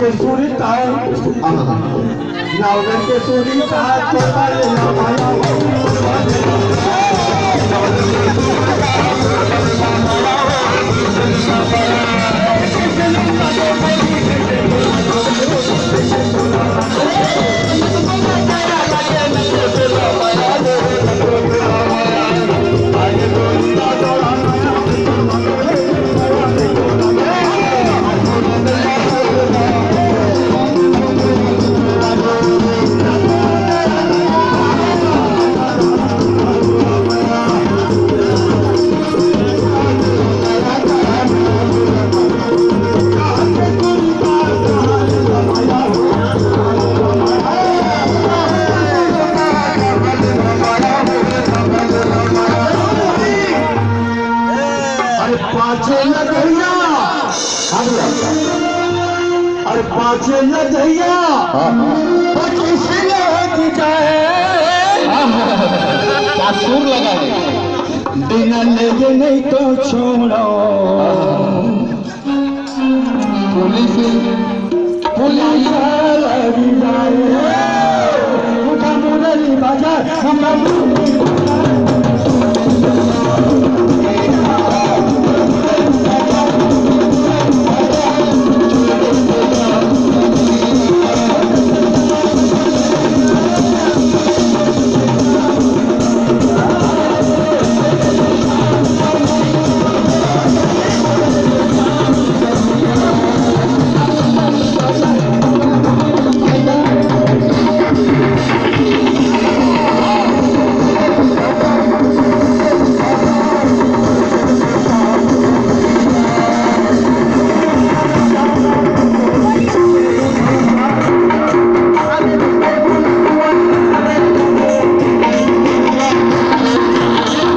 के सुरता नावल के सुरता पाचे लदैया पचीसी लग जाए क्या सुर लगा है बिना ले नहीं तो छोड़ो पुलिस लग जाए मुरली बाजार हम